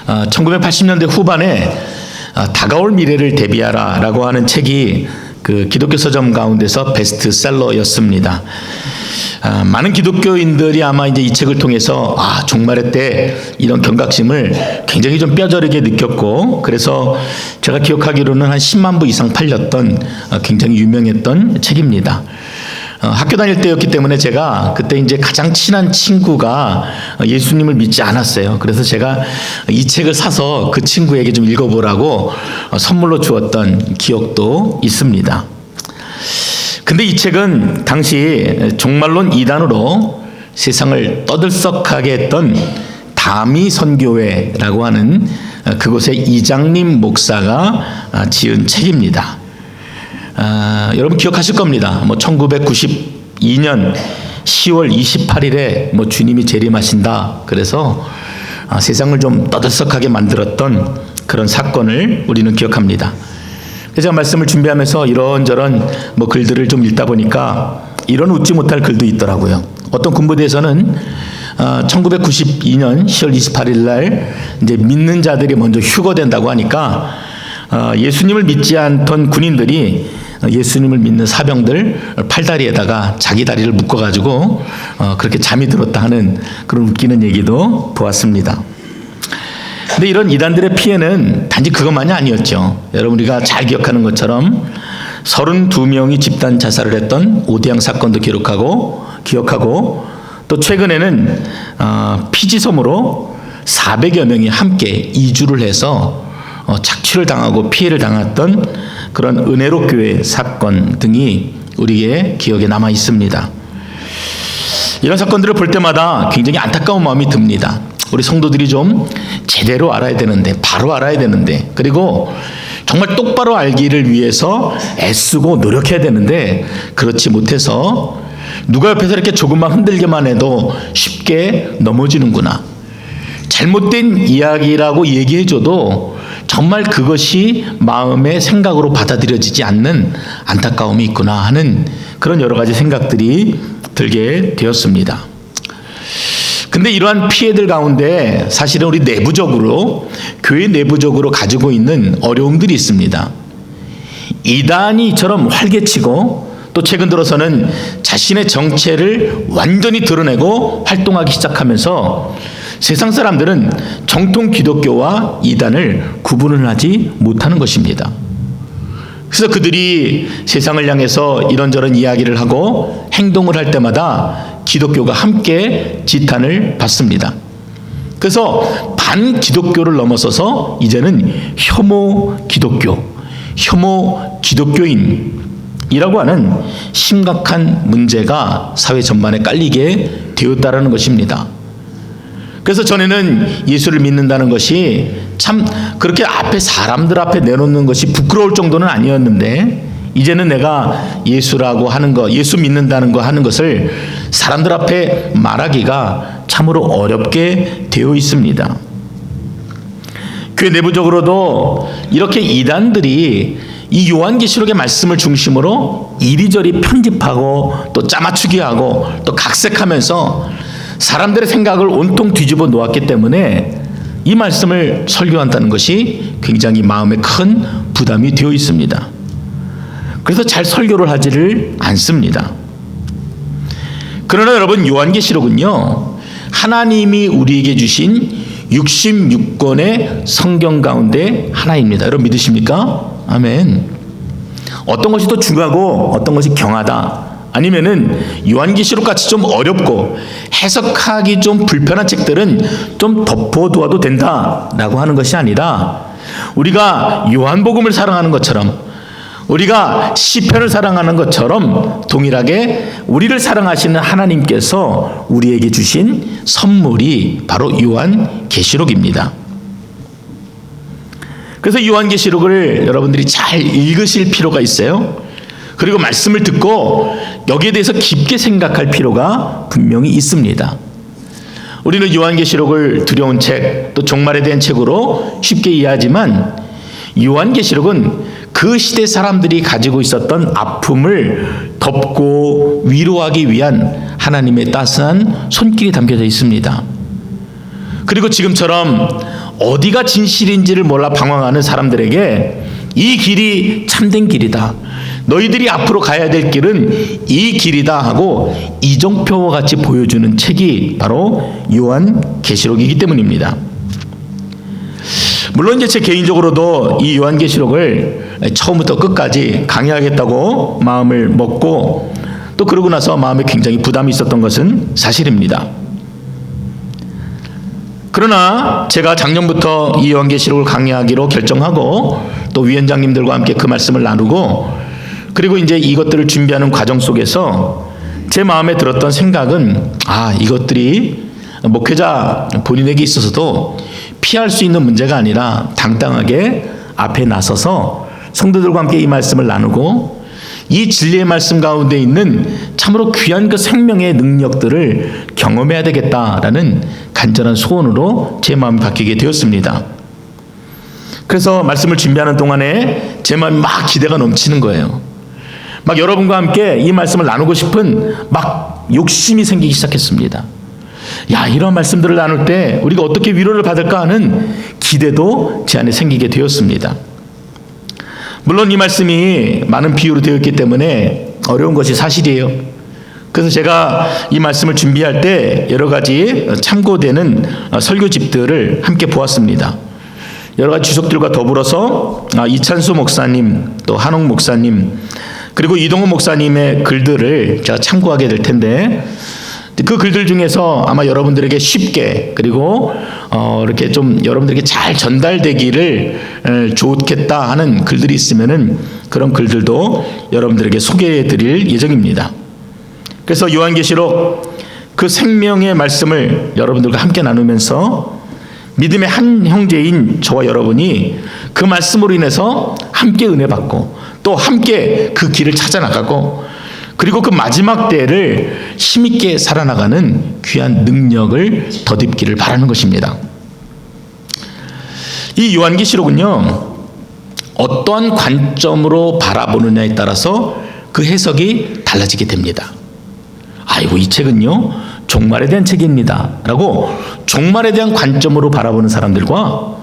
1980년대 후반에 다가올 미래를 대비하라 라고 하는 책이 그 기독교 서점 가운데서 베스트셀러였습니다. 많은 기독교인들이 아마 이제 이 책을 통해서 종말의 때 이런 경각심을 굉장히 좀 뼈저리게 느꼈고, 그래서 제가 기억하기로는 한 10만 부 이상 팔렸던 굉장히 유명했던 책입니다. 학교 다닐 때였기 때문에 제가 그때 이제 가장 친한 친구가 예수님을 믿지 않았어요. 그래서 제가 이 책을 사서 그 친구에게 좀 읽어보라고 선물로 주었던 기억도 있습니다. 근데 이 책은 당시 종말론 2단으로 세상을 떠들썩하게 했던 다미 선교회라고 하는 그곳의 이장님 목사가 지은 책입니다. 여러분 기억하실 겁니다. 1992년 10월 28일에 주님이 재림하신다. 그래서 세상을 좀 떠들썩하게 만들었던 그런 사건을 우리는 기억합니다. 그래서 제가 말씀을 준비하면서 이런저런 글들을 좀 읽다 보니까 이런 웃지 못할 글도 있더라고요. 어떤 군부대에서는 1992년 10월 28일 날 이제 믿는 자들이 먼저 휴거된다고 하니까 예수님을 믿지 않던 군인들이 예수님을 믿는 사병들 팔다리에다가 자기 다리를 묶어가지고 그렇게 잠이 들었다 하는 그런 웃기는 얘기도 보았습니다. 근데 이런 이단들의 피해는 단지 그것만이 아니었죠. 여러분 우리가 잘 기억하는 것처럼 32명이 집단 자살을 했던 오대양 사건도 기억하고 또 최근에는 피지섬으로 400여 명이 함께 이주를 해서 착취를 당하고 피해를 당했던 그런 은혜로 교회 사건 등이 우리의 기억에 남아 있습니다. 이런 사건들을 볼 때마다 굉장히 안타까운 마음이 듭니다. 우리 성도들이 좀 제대로 알아야 되는데, 바로 알아야 되는데, 그리고 정말 똑바로 알기를 위해서 애쓰고 노력해야 되는데 그렇지 못해서 누가 옆에서 이렇게 조금만 흔들기만 해도 쉽게 넘어지는구나. 잘못된 이야기라고 얘기해줘도 정말 그것이 마음의 생각으로 받아들여지지 않는 안타까움이 있구나 하는 그런 여러 가지 생각들이 들게 되었습니다. 근데 이러한 피해들 가운데 사실은 우리 내부적으로, 교회 내부적으로 가지고 있는 어려움들이 있습니다. 이단이 이처럼 활개치고 또 최근 들어서는 자신의 정체를 완전히 드러내고 활동하기 시작하면서 세상 사람들은 정통 기독교와 이단을 구분을 하지 못하는 것입니다. 그래서 그들이 세상을 향해서 이런저런 이야기를 하고 행동을 할 때마다 기독교가 함께 지탄을 받습니다. 그래서 반기독교를 넘어서서 이제는 혐오 기독교, 혐오 기독교인이라고 하는 심각한 문제가 사회 전반에 깔리게 되었다라는 것입니다. 그래서 전에는 예수를 믿는다는 것이 참 그렇게 사람들 앞에 내놓는 것이 부끄러울 정도는 아니었는데, 이제는 내가 예수라고 하는 것, 예수 믿는다는 거 하는 것을 사람들 앞에 말하기가 참으로 어렵게 되어 있습니다. 교회 내부적으로도 이렇게 이단들이 이 요한계시록의 말씀을 중심으로 이리저리 편집하고 또 짜맞추기 하고 또 각색하면서 사람들의 생각을 온통 뒤집어 놓았기 때문에 이 말씀을 설교한다는 것이 굉장히 마음에 큰 부담이 되어 있습니다. 그래서 잘 설교를 하지를 않습니다. 그러나 여러분, 요한계시록은요, 하나님이 우리에게 주신 66권의 성경 가운데 하나입니다. 여러분 믿으십니까? 아멘. 어떤 것이 더 중요하고 어떤 것이 경하다, 아니면은 요한계시록 같이 좀 어렵고 해석하기 좀 불편한 책들은 좀 덮어두어도 된다라고 하는 것이 아니라, 우리가 요한복음을 사랑하는 것처럼, 우리가 시편을 사랑하는 것처럼 동일하게 우리를 사랑하시는 하나님께서 우리에게 주신 선물이 바로 요한계시록입니다. 그래서 요한계시록을 여러분들이 잘 읽으실 필요가 있어요. 그리고 말씀을 듣고 여기에 대해서 깊게 생각할 필요가 분명히 있습니다. 우리는 요한계시록을 두려운 책, 또 종말에 대한 책으로 쉽게 이해하지만, 요한계시록은 그 시대 사람들이 가지고 있었던 아픔을 덮고 위로하기 위한 하나님의 따스한 손길이 담겨져 있습니다. 그리고 지금처럼 어디가 진실인지를 몰라 방황하는 사람들에게 이 길이 참된 길이다, 너희들이 앞으로 가야 될 길은 이 길이다 하고 이정표와 같이 보여주는 책이 바로 요한계시록이기 때문입니다. 물론 이제 제 개인적으로도 이 요한계시록을 처음부터 끝까지 강의하겠다고 마음을 먹고 또 그러고 나서 마음에 굉장히 부담이 있었던 것은 사실입니다. 그러나 제가 작년부터 이 요한계시록을 강의하기로 결정하고 또 위원장님들과 함께 그 말씀을 나누고 그리고 이제 이것들을 준비하는 과정 속에서 제 마음에 들었던 생각은 이것들이 목회자 본인에게 있어서도 피할 수 있는 문제가 아니라 당당하게 앞에 나서서 성도들과 함께 이 말씀을 나누고 이 진리의 말씀 가운데 있는 참으로 귀한 그 생명의 능력들을 경험해야 되겠다라는 간절한 소원으로 제 마음이 바뀌게 되었습니다. 그래서 말씀을 준비하는 동안에 제 마음이 막 기대가 넘치는 거예요. 막 여러분과 함께 이 말씀을 나누고 싶은 막 욕심이 생기기 시작했습니다. 이런 말씀들을 나눌 때 우리가 어떻게 위로를 받을까 하는 기대도 제 안에 생기게 되었습니다. 물론 이 말씀이 많은 비유로 되어 있기 때문에 어려운 것이 사실이에요. 그래서 제가 이 말씀을 준비할 때 여러 가지 참고되는 설교집들을 함께 보았습니다. 여러 가지 주석들과 더불어서 이찬수 목사님, 또 한옥 목사님, 그리고 이동훈 목사님의 글들을 제가 참고하게 될 텐데 그 글들 중에서 아마 여러분들에게 쉽게 그리고 이렇게 좀 여러분들에게 잘 전달되기를 좋겠다 하는 글들이 있으면은 그런 글들도 여러분들에게 소개해 드릴 예정입니다. 그래서 요한계시록 그 생명의 말씀을 여러분들과 함께 나누면서 믿음의 한 형제인 저와 여러분이 그 말씀으로 인해서 함께 은혜 받고 또 함께 그 길을 찾아 나가고 그리고 그 마지막 때를 힘있게 살아나가는 귀한 능력을 덧입기를 바라는 것입니다. 이 요한계시록은요, 어떠한 관점으로 바라보느냐에 따라서 그 해석이 달라지게 됩니다. 이 책은요 종말에 대한 책입니다 라고 종말에 대한 관점으로 바라보는 사람들과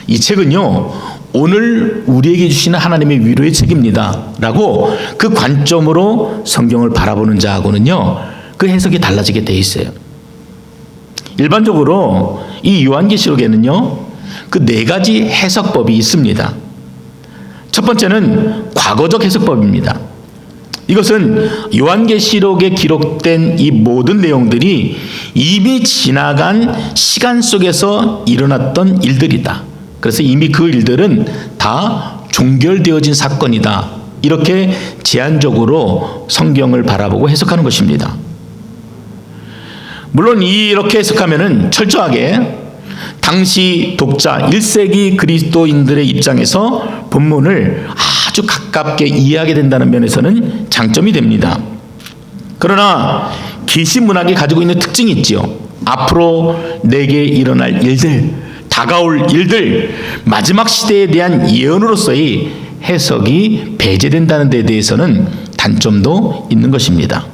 이 책은요 오늘 우리에게 주시는 하나님의 위로의 책입니다 라고 그 관점으로 성경을 바라보는 자하고는요 그 해석이 달라지게 돼 있어요. 일반적으로 이 요한계시록에는요 그 4가지 해석법이 있습니다. 첫 번째는 과거적 해석법입니다. 이것은 요한계시록에 기록된 이 모든 내용들이 이미 지나간 시간 속에서 일어났던 일들이다. 그래서 이미 그 일들은 다 종결되어진 사건이다. 이렇게 제한적으로 성경을 바라보고 해석하는 것입니다. 물론 이렇게 해석하면은 철저하게 당시 독자 1세기 그리스도인들의 입장에서 본문을 아주 가깝게 이해하게 된다는 면에서는 장점이 됩니다. 그러나 계시 문학이 가지고 있는 특징이 있지요. 앞으로 내게 일어날 일들, 다가올 일들, 마지막 시대에 대한 예언으로서의 해석이 배제된다는 데 대해서는 단점도 있는 것입니다.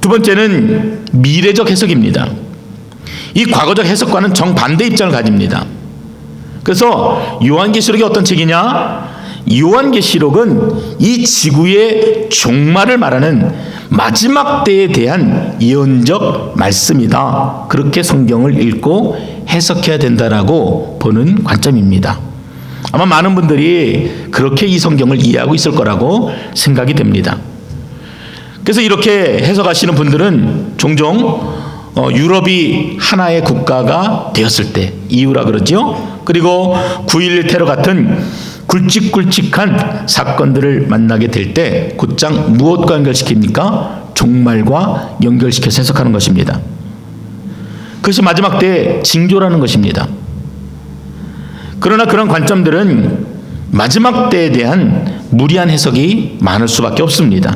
두 번째는 미래적 해석입니다. 이 과거적 해석과는 정반대 입장을 가집니다. 그래서 요한계시록이 어떤 책이냐? 요한계시록은 이 지구의 종말을 말하는 마지막 때에 대한 예언적 말씀이다. 그렇게 성경을 읽고 해석해야 된다라고 보는 관점입니다. 아마 많은 분들이 그렇게 이 성경을 이해하고 있을 거라고 생각이 됩니다. 그래서 이렇게 해석하시는 분들은 종종 유럽이 하나의 국가가 되었을 때 이유라 그러죠. 그리고 9.11 테러 같은 굵직굵직한 사건들을 만나게 될 때 곧장 무엇과 연결시킵니까? 종말과 연결시켜서 해석하는 것입니다. 그것이 마지막 때의 징조라는 것입니다. 그러나 그런 관점들은 마지막 때에 대한 무리한 해석이 많을 수밖에 없습니다.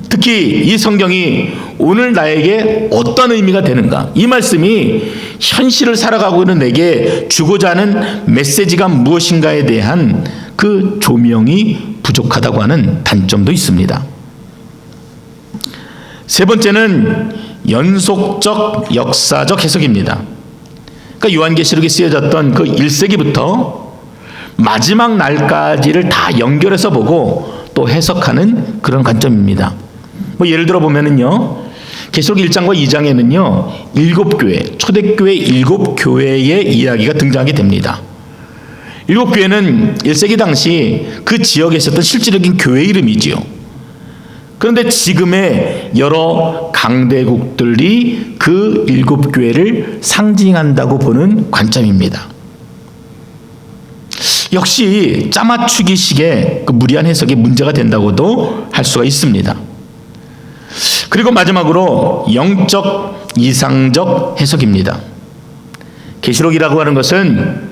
특히 이 성경이 오늘 나에게 어떤 의미가 되는가, 이 말씀이 현실을 살아가고 있는 내게 주고자 하는 메시지가 무엇인가에 대한 그 조명이 부족하다고 하는 단점도 있습니다. 세 번째는 연속적 역사적 해석입니다. 그러니까 요한계시록에 쓰여졌던 그 1세기부터 마지막 날까지를 다 연결해서 보고 또 해석하는 그런 관점입니다. 뭐 예를 들어 보면은요, 계시록 1장과 2장에는요, 7교회, 초대교회 7교회의 이야기가 등장하게 됩니다. 7교회는 1세기 당시 그 지역에 있었던 실질적인 교회 이름이지요. 그런데 지금의 여러 강대국들이 그 7교회를 상징한다고 보는 관점입니다. 역시 짜맞추기식의 그 무리한 해석이 문제가 된다고도 할 수가 있습니다. 그리고 마지막으로 영적, 이상적 해석입니다. 계시록이라고 하는 것은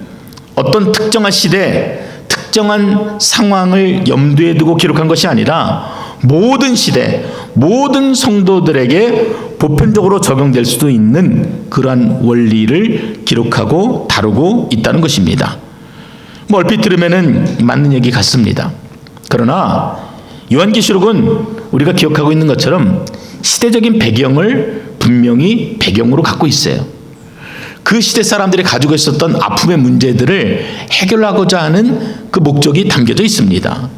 어떤 특정한 시대, 특정한 상황을 염두에 두고 기록한 것이 아니라 모든 시대, 모든 성도들에게 보편적으로 적용될 수도 있는 그러한 원리를 기록하고 다루고 있다는 것입니다. 뭐 얼핏 들으면은 맞는 얘기 같습니다. 그러나 요한계시록은 우리가 기억하고 있는 것처럼 시대적인 배경을 분명히 배경으로 갖고 있어요. 그 시대 사람들이 가지고 있었던 아픔의 문제들을 해결하고자 하는 그 목적이 담겨져 있습니다.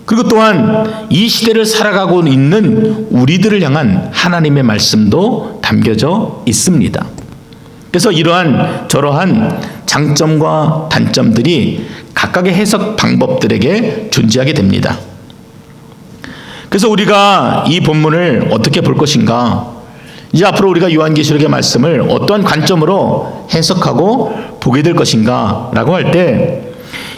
그리고 또한 이 시대를 살아가고 있는 우리들을 향한 하나님의 말씀도 담겨져 있습니다. 그래서 이러한 저러한 장점과 단점들이 각각의 해석 방법들에게 존재하게 됩니다. 그래서 우리가 이 본문을 어떻게 볼 것인가, 이제 앞으로 우리가 요한계시록의 말씀을 어떠한 관점으로 해석하고 보게 될 것인가 라고 할 때,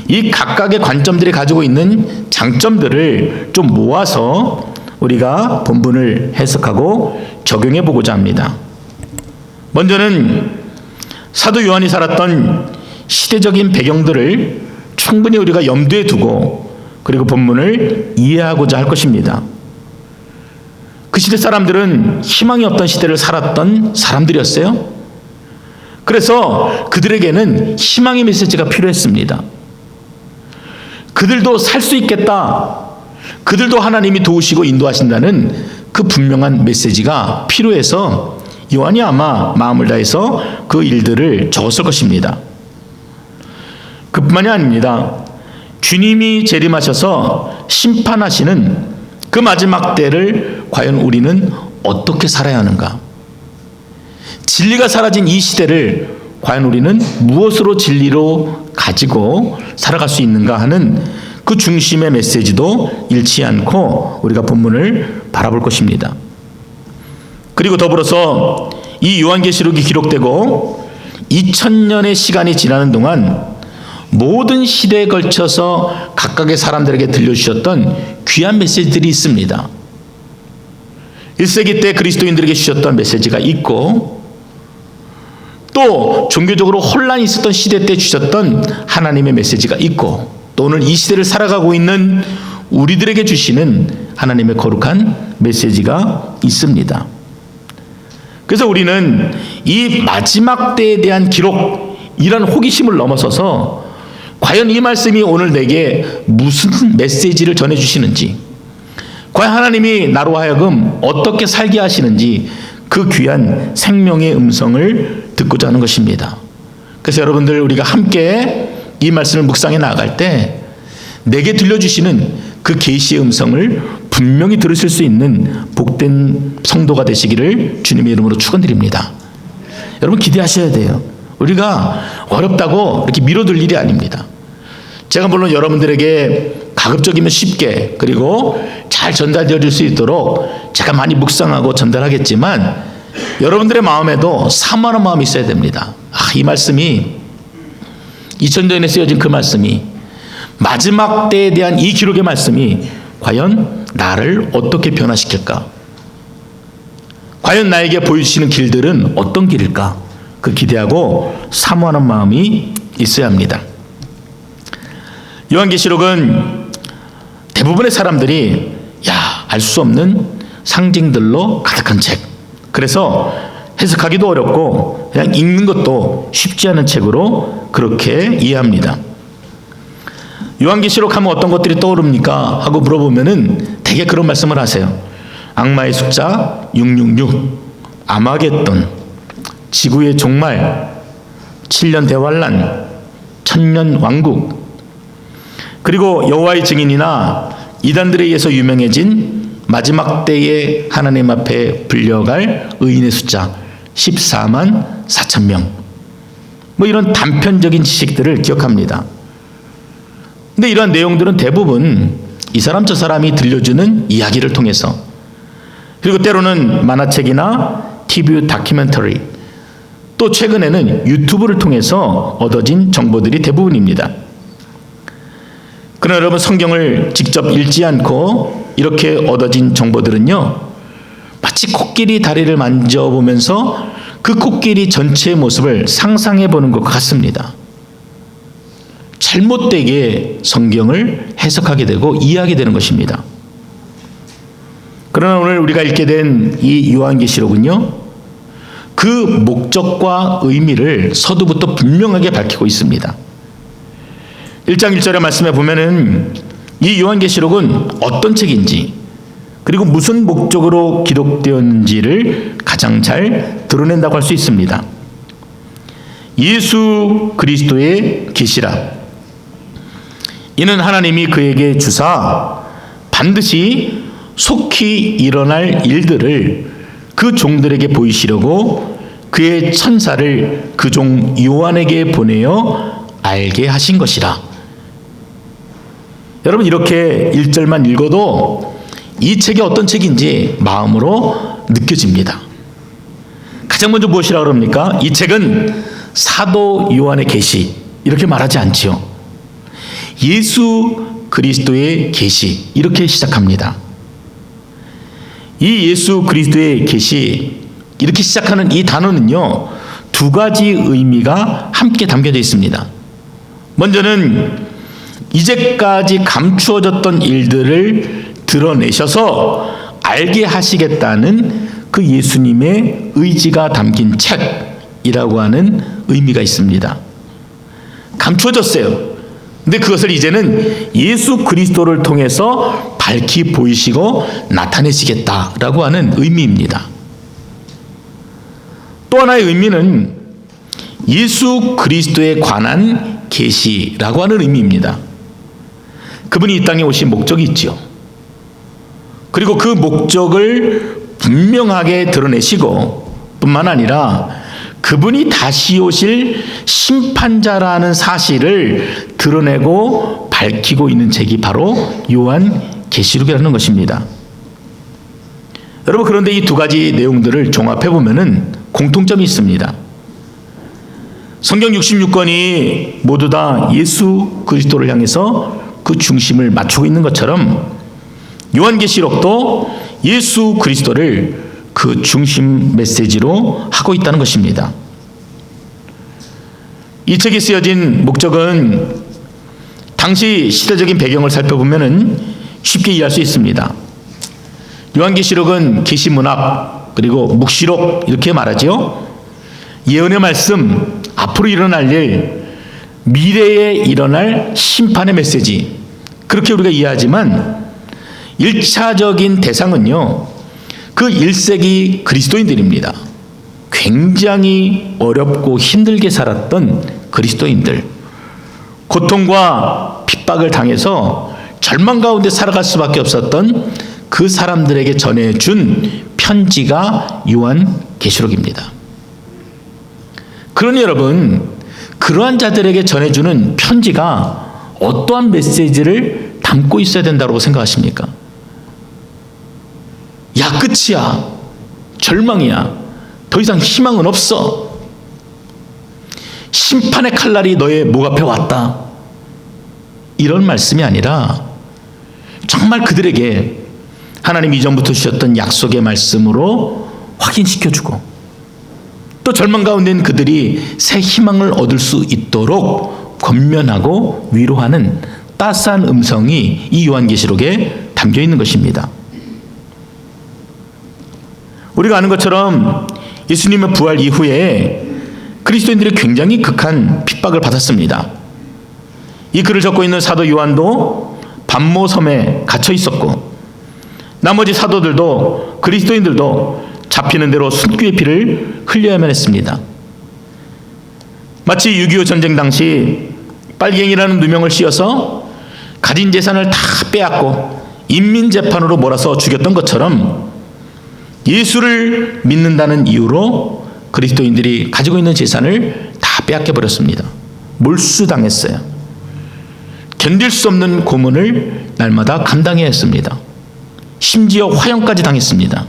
이 각각의 관점들이 가지고 있는 장점들을 좀 모아서 우리가 본문을 해석하고 적용해 보고자 합니다. 먼저는 사도 요한이 살았던 시대적인 배경들을 충분히 우리가 염두에 두고 그리고 본문을 이해하고자 할 것입니다. 그 시대 사람들은 희망이 없던 시대를 살았던 사람들이었어요. 그래서 그들에게는 희망의 메시지가 필요했습니다. 그들도 살 수 있겠다, 그들도 하나님이 도우시고 인도하신다는 그 분명한 메시지가 필요해서 요한이 아마 마음을 다해서 그 일들을 적었을 것입니다. 그뿐만이 아닙니다. 주님이 재림하셔서 심판하시는 그 마지막 때를 과연 우리는 어떻게 살아야 하는가? 진리가 사라진 이 시대를 과연 우리는 무엇으로 진리로 가지고 살아갈 수 있는가 하는 그 중심의 메시지도 잃지 않고 우리가 본문을 바라볼 것입니다. 그리고 더불어서 이 요한계시록이 기록되고 2000년의 시간이 지나는 동안 모든 시대에 걸쳐서 각각의 사람들에게 들려주셨던 귀한 메시지들이 있습니다. 1세기 때 그리스도인들에게 주셨던 메시지가 있고, 또 종교적으로 혼란이 있었던 시대 때 주셨던 하나님의 메시지가 있고, 또 오늘 이 시대를 살아가고 있는 우리들에게 주시는 하나님의 거룩한 메시지가 있습니다. 그래서 우리는 이 마지막 때에 대한 기록, 이런 호기심을 넘어서서 과연 이 말씀이 오늘 내게 무슨 메시지를 전해주시는지, 과연 하나님이 나로 하여금 어떻게 살게 하시는지 그 귀한 생명의 음성을 듣고자 하는 것입니다. 그래서 여러분들, 우리가 함께 이 말씀을 묵상해 나아갈 때 내게 들려주시는 그 계시의 음성을 분명히 들으실 수 있는 복된 성도가 되시기를 주님의 이름으로 축원드립니다. 여러분, 기대하셔야 돼요. 우리가 어렵다고 이렇게 미뤄둘 일이 아닙니다. 제가 물론 여러분들에게 가급적이면 쉽게 그리고 잘 전달되어질 수 있도록 제가 많이 묵상하고 전달하겠지만, 여러분들의 마음에도 사모하는 마음이 있어야 됩니다. 이 말씀이 2000년에 쓰여진 그 말씀이, 마지막 때에 대한 이 기록의 말씀이 과연 나를 어떻게 변화시킬까? 과연 나에게 보여주시는 길들은 어떤 길일까? 그 기대하고 사모하는 마음이 있어야 합니다. 요한계시록은 대부분의 사람들이 알 수 없는 상징들로 가득한 책, 그래서 해석하기도 어렵고 그냥 읽는 것도 쉽지 않은 책으로 그렇게 이해합니다. 요한계시록 하면 어떤 것들이 떠오릅니까? 하고 물어보면은 대개 그런 말씀을 하세요. 악마의 숫자 666, 아마겟돈, 지구의 종말, 7년 대환란, 천년 왕국, 그리고 여호와의 증인이나 이단들에 의해서 유명해진 마지막 때에 하나님 앞에 불려갈 의인의 숫자 14만 4천 명, 뭐 이런 단편적인 지식들을 기억합니다. 근데 이러한 내용들은 대부분 이 사람 저 사람이 들려주는 이야기를 통해서, 그리고 때로는 만화책이나 TV 다큐멘터리, 또 최근에는 유튜브를 통해서 얻어진 정보들이 대부분입니다. 그러나 여러분, 성경을 직접 읽지 않고 이렇게 얻어진 정보들은요, 마치 코끼리 다리를 만져보면서 그 코끼리 전체의 모습을 상상해 보는 것과 같습니다. 잘못되게 성경을 해석하게 되고 이해하게 되는 것입니다. 그러나 오늘 우리가 읽게 된 이 요한계시록은요, 그 목적과 의미를 서두부터 분명하게 밝히고 있습니다. 1장 1절의 말씀에 보면은 이 요한계시록은 어떤 책인지, 그리고 무슨 목적으로 기록되었는지를 가장 잘 드러낸다고 할 수 있습니다. 예수 그리스도의 계시라. 이는 하나님이 그에게 주사 반드시 속히 일어날 일들을 그 종들에게 보이시려고 그의 천사를 그 종 요한에게 보내어 알게 하신 것이라. 여러분, 이렇게 1절만 읽어도 이 책이 어떤 책인지 마음으로 느껴집니다. 가장 먼저 무엇이라 그럽니까? 이 책은 사도 요한의 계시, 이렇게 말하지 않지요. 예수 그리스도의 계시, 이렇게 시작합니다. 이 예수 그리스도의 계시, 이렇게 시작하는 이 단어는요, 두 가지 의미가 함께 담겨져 있습니다. 먼저는 이제까지 감추어졌던 일들을 드러내셔서 알게 하시겠다는 그 예수님의 의지가 담긴 책이라고 하는 의미가 있습니다. 감추어졌어요. 근데 그것을 이제는 예수 그리스도를 통해서 밝히 보이시고 나타내시겠다라고 하는 의미입니다. 또 하나의 의미는 예수 그리스도에 관한 계시라고 하는 의미입니다. 그분이 이 땅에 오신 목적이 있지요. 그리고 그 목적을 분명하게 드러내시고, 뿐만 아니라 그분이 다시 오실 심판자라는 사실을 드러내고 밝히고 있는 책이 바로 요한계시록이라는 것입니다. 여러분, 그런데 이 두 가지 내용들을 종합해 보면은 공통점이 있습니다. 성경 66권이 모두 다 예수 그리스도를 향해서 그 중심을 맞추고 있는 것처럼 요한계시록도 예수 그리스도를 그 중심 메시지로 하고 있다는 것입니다. 이 책이 쓰여진 목적은 당시 시대적인 배경을 살펴보면 쉽게 이해할 수 있습니다. 요한계시록은 계시문학, 그리고 묵시록, 이렇게 말하지요. 예언의 말씀, 앞으로 일어날 일, 미래에 일어날 심판의 메시지, 그렇게 우리가 이해하지만 1차적인 대상은요, 그 1세기 그리스도인들입니다. 굉장히 어렵고 힘들게 살았던 그리스도인들, 고통과 핍박을 당해서 절망 가운데 살아갈 수밖에 없었던 그 사람들에게 전해준 편지가 요한계시록입니다. 그러니 여러분, 그러한 자들에게 전해주는 편지가 어떠한 메시지를 담고 있어야 된다고 생각하십니까? 야, 끝이야. 절망이야. 더 이상 희망은 없어. 심판의 칼날이 너의 목 앞에 왔다. 이런 말씀이 아니라 정말 그들에게 하나님 이전부터 주셨던 약속의 말씀으로 확인시켜주고, 또 절망 가운데 있는 그들이 새 희망을 얻을 수 있도록 권면하고 위로하는 따스한 음성이 이 요한계시록에 담겨 있는 것입니다. 우리가 아는 것처럼 예수님의 부활 이후에 그리스도인들이 굉장히 극한 핍박을 받았습니다. 이 글을 적고 있는 사도 요한도 반모섬에 갇혀 있었고, 나머지 사도들도, 그리스도인들도 잡히는 대로 순교의 피를 흘려야만 했습니다. 마치 6.25 전쟁 당시 빨갱이라는 누명을 씌워서 가진 재산을 다 빼앗고 인민재판으로 몰아서 죽였던 것처럼 예수를 믿는다는 이유로 그리스도인들이 가지고 있는 재산을 다 빼앗겨 버렸습니다. 몰수당했어요. 견딜 수 없는 고문을 날마다 감당해야 했습니다. 심지어 화형까지 당했습니다.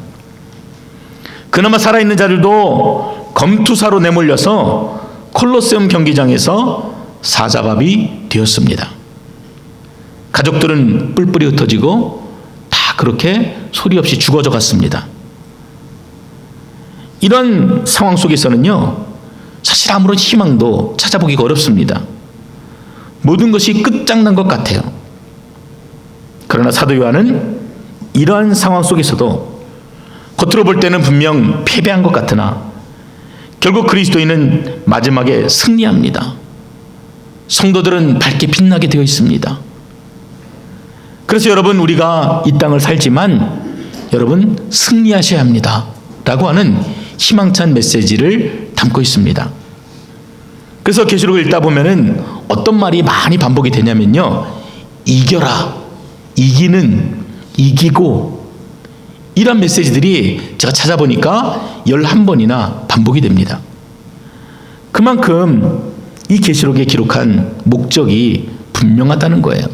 그나마 살아있는 자들도 검투사로 내몰려서 콜로세움 경기장에서 사자밥이 되었습니다. 가족들은 뿔뿔이 흩어지고 다 그렇게 소리 없이 죽어져 갔습니다. 이런 상황 속에서는요, 사실 아무런 희망도 찾아보기가 어렵습니다. 모든 것이 끝장난 것 같아요. 그러나 사도 요한은 이러한 상황 속에서도 겉으로 볼 때는 분명 패배한 것 같으나 결국 그리스도인은 마지막에 승리합니다. 성도들은 밝게 빛나게 되어 있습니다. 그래서 여러분, 우리가 이 땅을 살지만 여러분 승리하셔야 합니다 라고 하는 희망찬 메시지를 담고 있습니다. 그래서 계시록을 읽다 보면은 어떤 말이 많이 반복이 되냐면요, 이겨라, 이기는, 이기고, 이런 메시지들이 제가 찾아보니까 11번이나 반복이 됩니다. 그만큼 이 계시록에 기록한 목적이 분명하다는 거예요.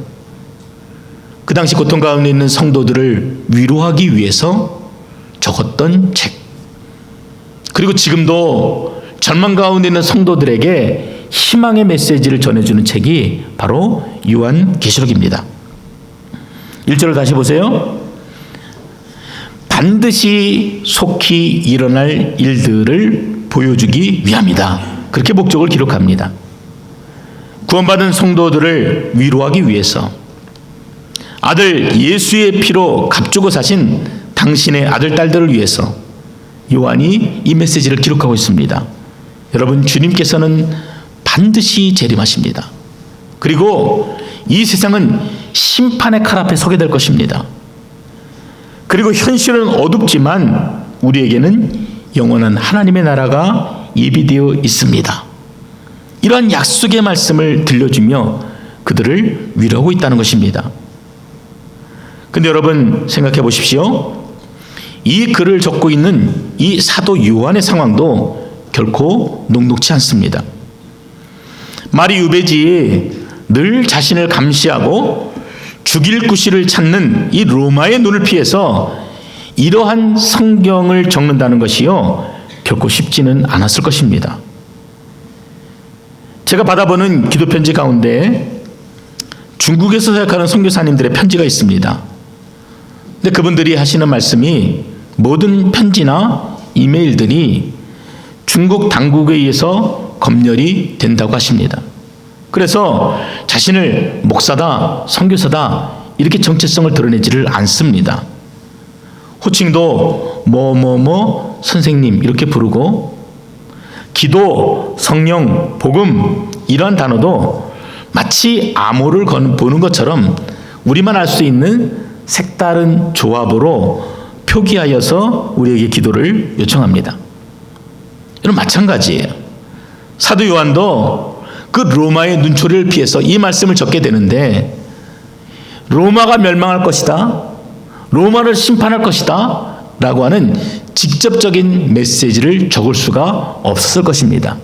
그 당시 고통 가운데 있는 성도들을 위로하기 위해서 적었던 책, 그리고 지금도 절망 가운데 있는 성도들에게 희망의 메시지를 전해주는 책이 바로 요한계시록입니다. 1절을 다시 보세요. 반드시 속히 일어날 일들을 보여주기 위함이다. 그렇게 목적을 기록합니다. 구원받은 성도들을 위로하기 위해서, 아들 예수의 피로 값주고 사신 당신의 아들 딸들을 위해서 요한이 이 메시지를 기록하고 있습니다. 여러분, 주님께서는 반드시 재림하십니다. 그리고 이 세상은 심판의 칼 앞에 서게 될 것입니다. 그리고 현실은 어둡지만 우리에게는 영원한 하나님의 나라가 예비되어 있습니다. 이러한 약속의 말씀을 들려주며 그들을 위로하고 있다는 것입니다. 근데 여러분, 생각해 보십시오. 이 글을 적고 있는 이 사도 요한의 상황도 결코 녹록지 않습니다. 말이 유배지 늘 자신을 감시하고 죽일 구실을 찾는 이 로마의 눈을 피해서 이러한 성경을 적는다는 것이요, 결코 쉽지는 않았을 것입니다. 제가 받아보는 기도 편지 가운데 중국에서 사역하는 선교사님들의 편지가 있습니다. 근데 그분들이 하시는 말씀이 모든 편지나 이메일들이 중국 당국에 의해서 검열이 된다고 하십니다. 그래서 자신을 목사다, 선교사다 이렇게 정체성을 드러내지를 않습니다. 호칭도 뭐뭐뭐 선생님 이렇게 부르고, 기도, 성령, 복음 이런 단어도 마치 암호를 보는 것처럼 우리만 알 수 있는 색다른 조합으로 표기하여서 우리에게 기도를 요청합니다. 이런 마찬가지예요. 사도 요한도 그 로마의 눈초리를 피해서 이 말씀을 적게 되는데, 로마가 멸망할 것이다, 로마를 심판할 것이다 라고 하는 직접적인 메시지를 적을 수가 없었을 것입니다.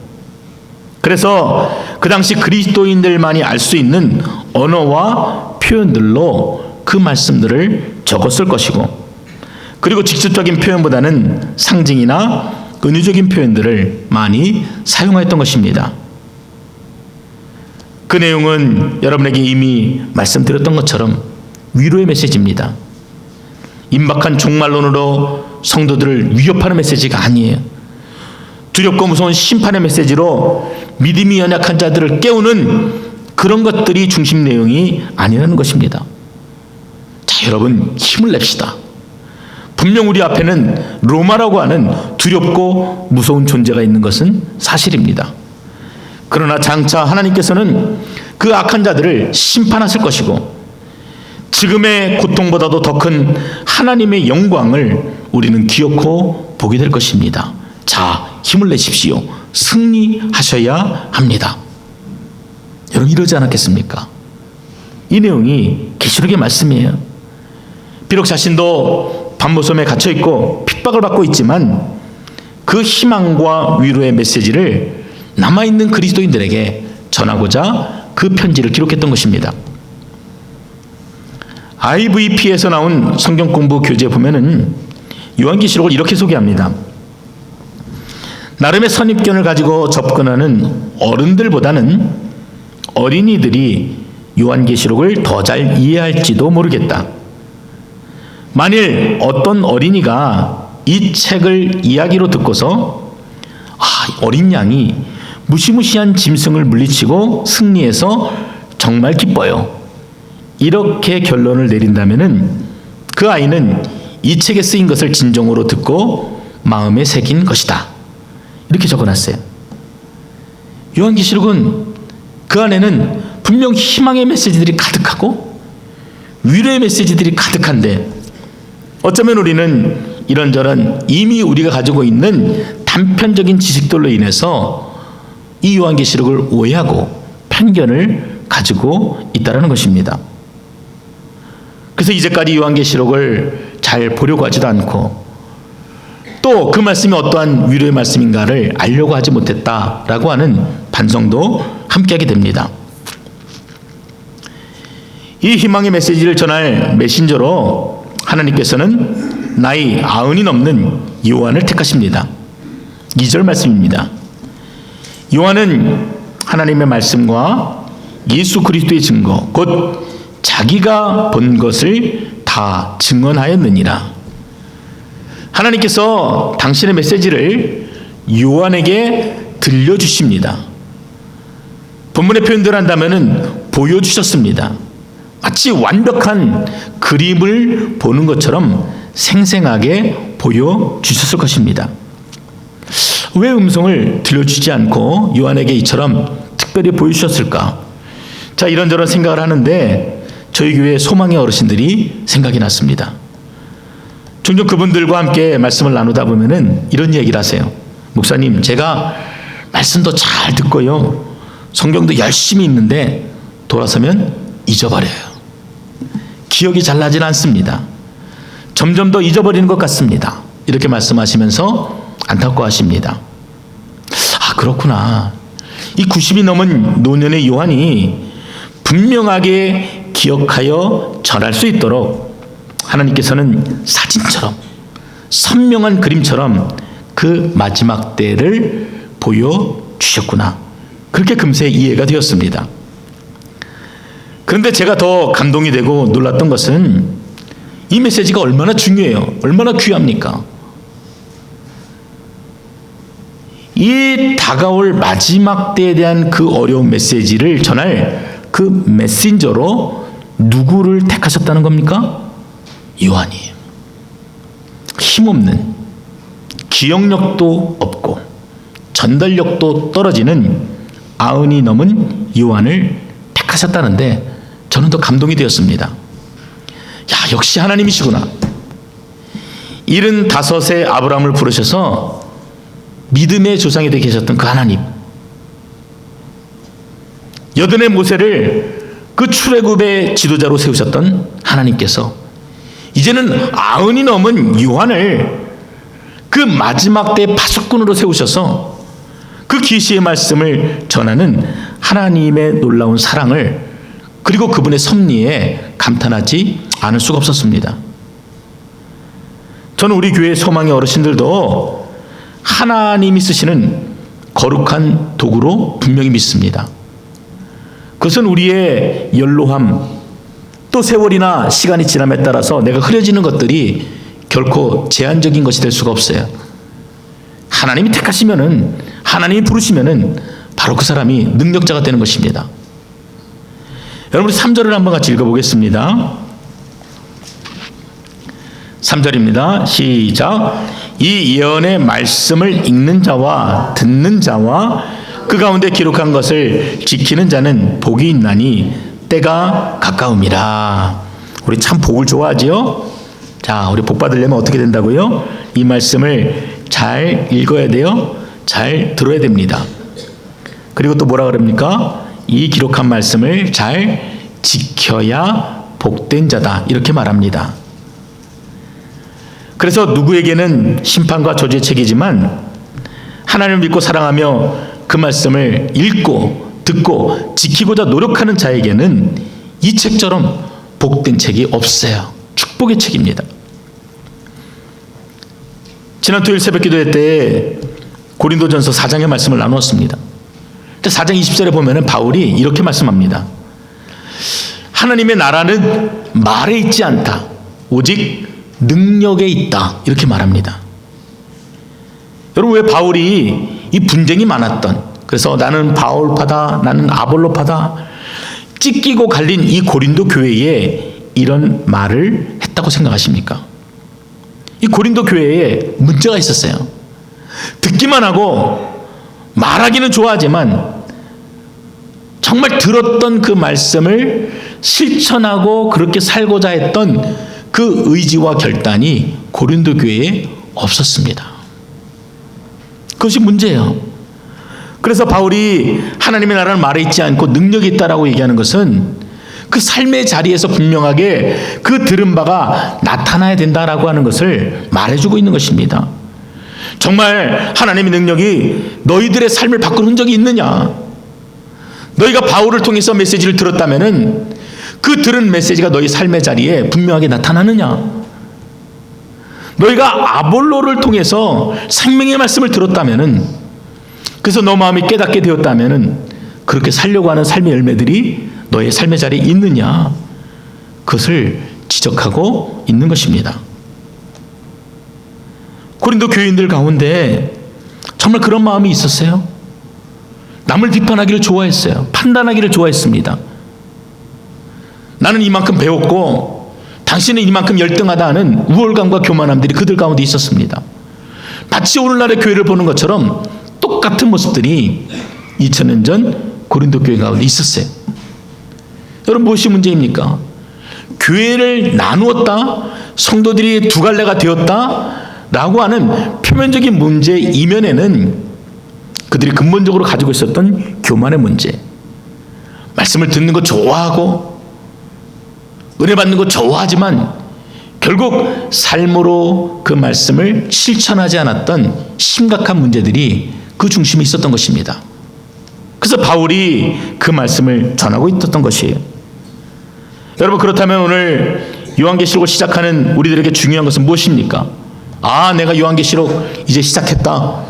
그래서 그 당시 그리스도인들만이 알 수 있는 언어와 표현들로 그 말씀들을 적었을 것이고, 그리고 직접적인 표현보다는 상징이나 은유적인 표현들을 많이 사용하였던 것입니다. 그 내용은 여러분에게 이미 말씀드렸던 것처럼 위로의 메시지입니다. 임박한 종말론으로 성도들을 위협하는 메시지가 아니에요. 두렵고 무서운 심판의 메시지로 믿음이 연약한 자들을 깨우는 그런 것들이 중심 내용이 아니라는 것입니다. 자, 여러분, 힘을 냅시다. 분명 우리 앞에는 로마라고 하는 두렵고 무서운 존재가 있는 것은 사실입니다. 그러나 장차 하나님께서는 그 악한 자들을 심판하실 것이고, 지금의 고통보다도 더 큰 하나님의 영광을 우리는 기어코 보게 될 것입니다. 자, 힘을 내십시오. 승리하셔야 합니다. 여러분 이러지 않았겠습니까? 이 내용이 계시록의 말씀이에요. 비록 자신도 밤모섬에 갇혀 있고 핍박을 받고 있지만 그 희망과 위로의 메시지를 남아있는 그리스도인들에게 전하고자 그 편지를 기록했던 것입니다. IVP에서 나온 성경 공부 교재에 보면은 요한계시록을 이렇게 소개합니다. 나름의 선입견을 가지고 접근하는 어른들보다는 어린이들이 요한계시록을 더 잘 이해할지도 모르겠다. 만일 어떤 어린이가 이 책을 이야기로 듣고서 어린 양이 무시무시한 짐승을 물리치고 승리해서 정말 기뻐요, 이렇게 결론을 내린다면은 그 아이는 이 책에 쓰인 것을 진정으로 듣고 마음에 새긴 것이다, 이렇게 적어놨어요. 요한계시록은 그 안에는 분명 희망의 메시지들이 가득하고 위로의 메시지들이 가득한데 어쩌면 우리는 이런저런 이미 우리가 가지고 있는 단편적인 지식들로 인해서 이 요한계시록을 오해하고 편견을 가지고 있다는 것입니다. 그래서 이제까지 요한계시록을 잘 보려고 하지도 않고 또 그 말씀이 어떠한 위로의 말씀인가를 알려고 하지 못했다라고 하는 반성도 함께하게 됩니다. 이 희망의 메시지를 전할 메신저로 하나님께서는 나이 90이 넘는 요한을 택하십니다. 2절 말씀입니다. 요한은 하나님의 말씀과 예수 그리스도의 증거 곧 자기가 본 것을 다 증언하였느니라. 하나님께서 당신의 메시지를 요한에게 들려주십니다. 본문의 표현대로 한다면 보여주셨습니다. 마치 완벽한 그림을 보는 것처럼 생생하게 보여주셨을 것입니다. 왜 음성을 들려주지 않고 요한에게 이처럼 특별히 보여주셨을까? 자, 이런저런 생각을 하는데 저희 교회 소망의 어르신들이 생각이 났습니다. 종종 그분들과 함께 말씀을 나누다 보면은 이런 얘기를 하세요. 목사님, 제가 말씀도 잘 듣고요, 성경도 열심히 읽는데 돌아서면 잊어버려요. 기억이 잘 나진 않습니다. 점점 더 잊어버리는 것 같습니다. 이렇게 말씀하시면서 안타까워하십니다. 그렇구나. 이 90이 넘은 노년의 요한이 분명하게 기억하여 전할 수 있도록 하나님께서는 사진처럼 선명한 그림처럼 그 마지막 때를 보여주셨구나. 그렇게 금세 이해가 되었습니다. 그런데 제가 더 감동이 되고 놀랐던 것은 이 메시지가 얼마나 중요해요. 얼마나 귀합니까? 이 다가올 마지막 때에 대한 그 어려운 메시지를 전할 그 메신저로 누구를 택하셨다는 겁니까? 요한이에요. 힘없는, 기억력도 없고 전달력도 떨어지는 90이 넘은 요한을 택하셨다는데 저는 더 감동이 되었습니다. 역시 하나님이시구나. 75세 아브라함을 부르셔서 믿음의 조상이 되게 계셨던 그 하나님, 80의 모세를 그 출애굽의 지도자로 세우셨던 하나님께서 이제는 90이 넘은 요한을 그 마지막 때 파수꾼으로 세우셔서 그 계시의 말씀을 전하는 하나님의 놀라운 사랑을 그리고 그분의 섭리에 감탄하지 않을 수가 없었습니다. 저는 우리 교회 소망의 어르신들도 하나님이 쓰시는 거룩한 도구로 분명히 믿습니다. 그것은 우리의 연로함 또 세월이나 시간이 지남에 따라서 내가 흐려지는 것들이 결코 제한적인 것이 될 수가 없어요. 하나님이 택하시면은, 하나님이 부르시면은 바로 그 사람이 능력자가 되는 것입니다. 여러분, 3절을 한번 같이 읽어보겠습니다. 3절입니다. 시작. 이 예언의 말씀을 읽는 자와 듣는 자와 그 가운데 기록한 것을 지키는 자는 복이 있나니 때가 가까움이라. 우리 참 복을 좋아하지요? 자, 우리 복 받으려면 어떻게 된다고요? 이 말씀을 잘 읽어야 돼요. 잘 들어야 됩니다. 그리고 또 뭐라 그럽니까? 이 기록한 말씀을 잘 지켜야 복된 자다, 이렇게 말합니다. 그래서 누구에게는 심판과 저주의 책이지만 하나님을 믿고 사랑하며 그 말씀을 읽고 듣고 지키고자 노력하는 자에게는 이 책처럼 복된 책이 없어요. 축복의 책입니다. 지난 토요일 새벽 기도회 때 고린도전서 4장의 말씀을 나누었습니다. 4장 20절에 보면 바울이 이렇게 말씀합니다. 하나님의 나라는 말에 있지 않다, 오직 능력에 있다, 이렇게 말합니다. 여러분, 왜 바울이 이 분쟁이 많았던, 그래서 나는 바울파다, 나는 아볼로파다, 찢기고 갈린 이 고린도 교회에 이런 말을 했다고 생각하십니까? 이 고린도 교회에 문제가 있었어요. 듣기만 하고 말하기는 좋아하지만 정말 들었던 그 말씀을 실천하고 그렇게 살고자 했던 그 의지와 결단이 고린도 교회에 없었습니다. 그것이 문제예요. 그래서 바울이 하나님의 나라는 말에 있지 않고 능력이 있다라고 얘기하는 것은 그 삶의 자리에서 분명하게 그 들은 바가 나타나야 된다라고 하는 것을 말해주고 있는 것입니다. 정말 하나님의 능력이 너희들의 삶을 바꾸는 흔적이 있느냐? 너희가 바울을 통해서 메시지를 들었다면은 그 들은 메시지가 너희 삶의 자리에 분명하게 나타나느냐? 너희가 아볼로를 통해서 생명의 말씀을 들었다면은, 그래서 너 마음이 깨닫게 되었다면은 그렇게 살려고 하는 삶의 열매들이 너의 삶의 자리에 있느냐? 그것을 지적하고 있는 것입니다. 고린도 교인들 가운데 정말 그런 마음이 있었어요. 남을 비판하기를 좋아했어요. 판단하기를 좋아했습니다. 나는 이만큼 배웠고 당신은 이만큼 열등하다 하는 우월감과 교만함들이 그들 가운데 있었습니다. 마치 오늘날의 교회를 보는 것처럼 똑같은 모습들이 2000년 전 고린도 교회 가운데 있었어요. 여러분, 무엇이 문제입니까? 교회를 나누었다, 성도들이 두 갈래가 되었다 라고 하는 표면적인 문제 이면에는 그들이 근본적으로 가지고 있었던 교만의 문제, 말씀을 듣는 거 좋아하고 은혜 받는 거 좋아하지만 결국 삶으로 그 말씀을 실천하지 않았던 심각한 문제들이 그 중심에 있었던 것입니다. 그래서 바울이 그 말씀을 전하고 있었던 것이에요. 여러분, 그렇다면 오늘 요한계시록을 시작하는 우리들에게 중요한 것은 무엇입니까? 내가 요한계시록 이제 시작했다,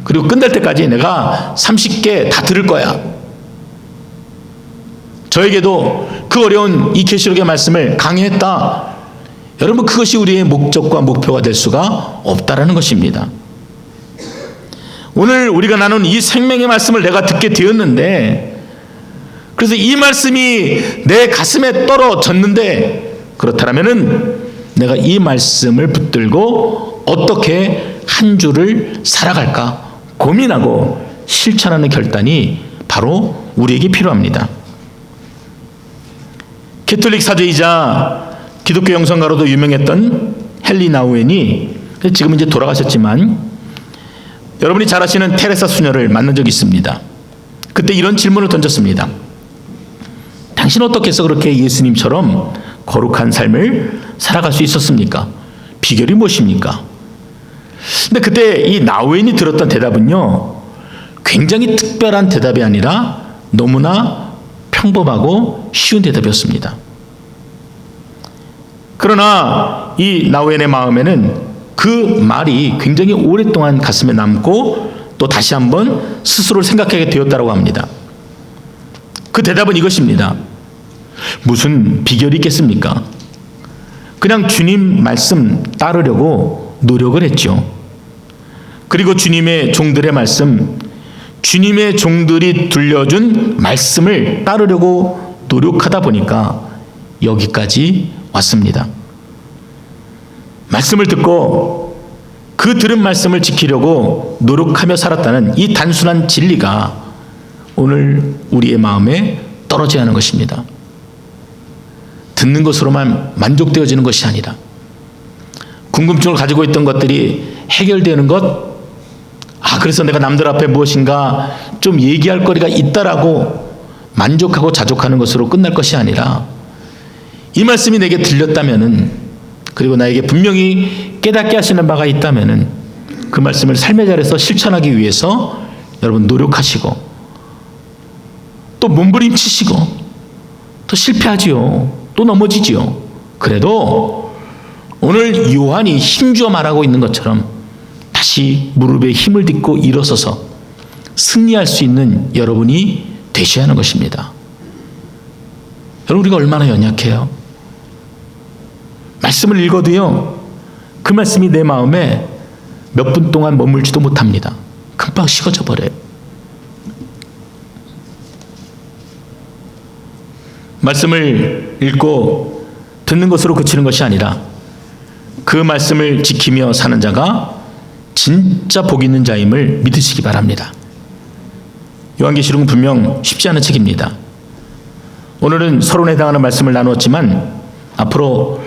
그리고 끝날 때까지 내가 30개 다 들을 거야. 저에게도 그 어려운 이 계시록의 말씀을 강의했다. 여러분, 그것이 우리의 목적과 목표가 될 수가 없다라는 것입니다. 오늘 우리가 나눈 이 생명의 말씀을 내가 듣게 되었는데, 그래서 이 말씀이 내 가슴에 떨어졌는데, 그렇다면은 내가 이 말씀을 붙들고 어떻게 한 주를 살아갈까 고민하고 실천하는 결단이 바로 우리에게 필요합니다. 캐톨릭 사제이자 기독교 영성가로도 유명했던 헨리 나우엔이, 지금 이제 돌아가셨지만 여러분이 잘 아시는 테레사 수녀를 만난 적이 있습니다. 그때 이런 질문을 던졌습니다. 당신 어떻게 해서 그렇게 예수님처럼 거룩한 삶을 살아갈 수 있었습니까? 비결이 무엇입니까? 근데 그때 이 나우엔이 들었던 대답은요, 굉장히 특별한 대답이 아니라 너무나 평범하고 쉬운 대답이었습니다. 그러나 이 나우엔의 마음에는 그 말이 굉장히 오랫동안 가슴에 남고 또 다시 한번 스스로를 생각하게 되었다고 합니다. 그 대답은 이것입니다. 무슨 비결이 있겠습니까? 그냥 주님 말씀 따르려고 노력을 했죠. 그리고 주님의 종들의 말씀, 주님의 종들이 들려준 말씀을 따르려고 노력하다 보니까 여기까지 왔습니다. 말씀을 듣고 그 들은 말씀을 지키려고 노력하며 살았다는 이 단순한 진리가 오늘 우리의 마음에 떨어져야 하는 것입니다. 듣는 것으로만 만족되어지는 것이 아니라 궁금증을 가지고 있던 것들이 해결되는 것, 그래서 내가 남들 앞에 무엇인가 좀 얘기할 거리가 있다라고 만족하고 자족하는 것으로 끝날 것이 아니라, 이 말씀이 내게 들렸다면은, 그리고 나에게 분명히 깨닫게 하시는 바가 있다면은 그 말씀을 삶의 자리에서 실천하기 위해서 여러분 노력하시고, 또 몸부림치시고, 또 실패하지요. 또 넘어지지요. 그래도 오늘 요한이 힘주어 말하고 있는 것처럼 다시 무릎에 힘을 딛고 일어서서 승리할 수 있는 여러분이 되셔야 하는 것입니다. 여러분, 우리가 얼마나 연약해요. 말씀을 읽어도요, 그 말씀이 내 마음에 몇 분 동안 머물지도 못합니다. 금방 식어져 버려요. 말씀을 읽고 듣는 것으로 그치는 것이 아니라 그 말씀을 지키며 사는 자가 진짜 복 있는 자임을 믿으시기 바랍니다. 요한계시록은 분명 쉽지 않은 책입니다. 오늘은 서론에 해당하는 말씀을 나누었지만 앞으로